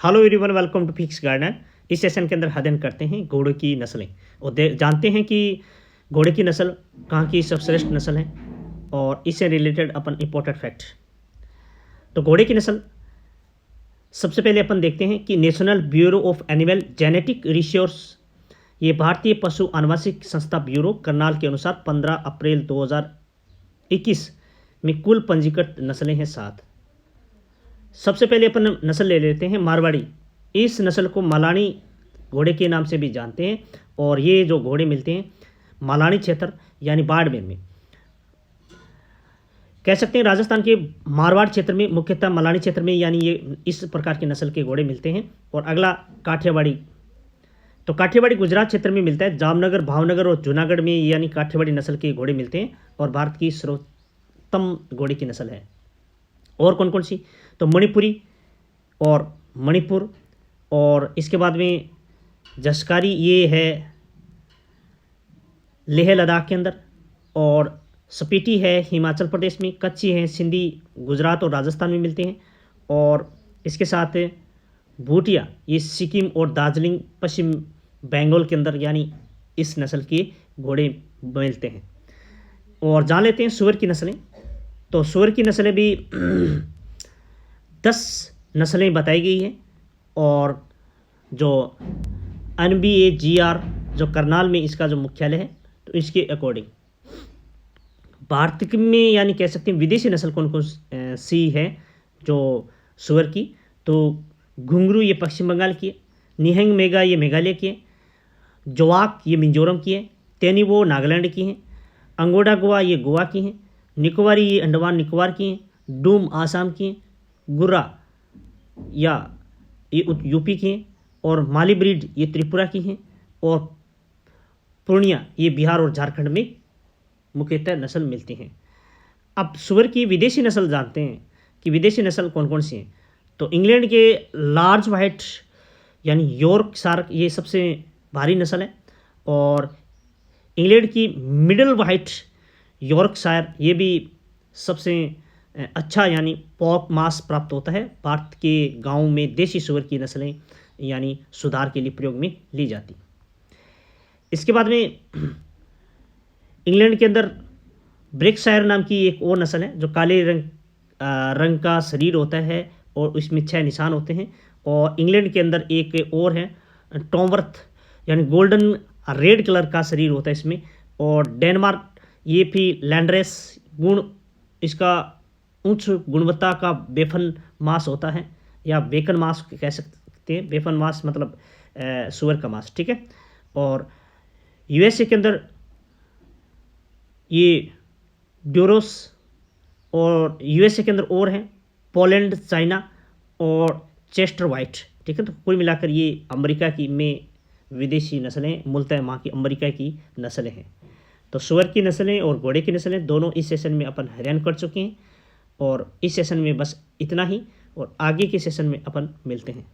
Hello everyone, welcome to fix garden. इस session के अंदर अध्ययन करते हैं घोड़े की नस्लें और जानते हैं कि घोड़े की नस्ल कहाँ की सर्वश्रेष्ठ नस्ल है और इससे रिलेटेड अपन इम्पोर्टेंट फैक्ट। तो घोड़े की नस्ल सबसे पहले अपन देखते हैं कि national bureau of animal genetic resource, ये भारतीय पशु आनुवंशिक संस्था ब्यूरो करनाल के अनुसार 15 अप्रैल 2021 में कुल पंजीकृत नस्लें हैं 7। सबसे पहले अपन नस्ल ले लेते हैं मारवाड़ी। इस नस्ल को मलानी घोड़े के नाम से भी जानते हैं और ये जो घोड़े मिलते हैं मलानी क्षेत्र यानी बाड़मेर में, कह सकते हैं राजस्थान के मारवाड़ क्षेत्र में, मुख्यतः मलानी क्षेत्र में, यानी ये इस प्रकार की नस्ल के घोड़े मिलते हैं। और अगला काठियावाड़ी। तो काठियावाड़ी गुजरात क्षेत्र में मिलता है, जामनगर, भावनगर और जूनागढ़ में यानी काठियावाड़ी नस्ल के घोड़े मिलते हैं और भारत की सर्वोत्तम घोड़े की नस्ल है। और कौन कौन सी? तो मणिपुरी और मणिपुर, और इसके बाद में जसकारी, ये है लेह लद्दाख के अंदर, और स्पीति है हिमाचल प्रदेश में, कच्छी है सिंधी गुजरात और राजस्थान में मिलते हैं, और इसके साथ भूटिया ये सिक्किम और दार्जिलिंग पश्चिम बंगाल के अंदर यानी इस नस्ल के घोड़े मिलते हैं। और जान लेते हैं सुअर की नस्लें। तो सुअर की नस्लें भी 10 नस्लें बताई गई हैं और जो NBAGR जो करनाल में इसका जो मुख्यालय है, तो इसके अकॉर्डिंग भारत में यानी कह सकते हैं विदेशी नस्ल कौन कौन सी है जो सुअर की? तो घुंघरू ये पश्चिम बंगाल की है, निहंग मेगा ये मेघालय की है, जोवाक ये मिजोरम की है, तेनिवो नागालैंड की हैं, अंगोडा गोवा ये गोवा की हैं, निकोबारी ये अंडमान निकोबार की हैं, डूम आसाम की हैं, गुर्रा या ये यूपी की हैं, और माली ब्रीड ये त्रिपुरा की हैं, और पूर्णिया ये बिहार और झारखंड में मुख्यतः नस्ल मिलती हैं। अब सुअर की विदेशी नस्ल जानते हैं कि विदेशी नस्ल कौन कौन सी हैं। तो इंग्लैंड के लार्ज वाइट यानी यॉर्कशायर ये सबसे भारी नस्ल है, और इंग्लैंड की मिडल वाइट यॉर्कशायर ये भी सबसे अच्छा यानी पॉक मांस प्राप्त होता है। भारत के गांव में देसी सुअर की नस्लें यानी सुधार के लिए प्रयोग में ली जाती। इसके बाद में इंग्लैंड के अंदर ब्रेकशायर नाम की एक और नस्ल है जो काले रंग का शरीर होता है और इसमें 6 निशान होते हैं। और इंग्लैंड के अंदर एक और है टॉमवर्थ यानी गोल्डन रेड कलर का शरीर होता है इसमें। और डेनमार्क ये भी लैंड्रेस गुण, इसका उच्च गुणवत्ता का बेफन मांस होता है या बेकन मांस कह सकते हैं। बेफन मांस मतलब सुअर का मांस, ठीक है। और USA के अंदर ये ड्यूरोस, और USA के अंदर और हैं पोलैंड, चाइना और चेस्टर वाइट, ठीक है। तो कुल मिलाकर ये अमेरिका की में विदेशी नस्लें, मूलतः वहाँ की अमेरिका की नस्लें हैं। तो सुअर की नस्लें और घोड़े की नस्लें दोनों इस सेशन में अपन अध्ययन कर चुके हैं, और इस सेशन में बस इतना ही, और आगे के सेशन में अपन मिलते हैं।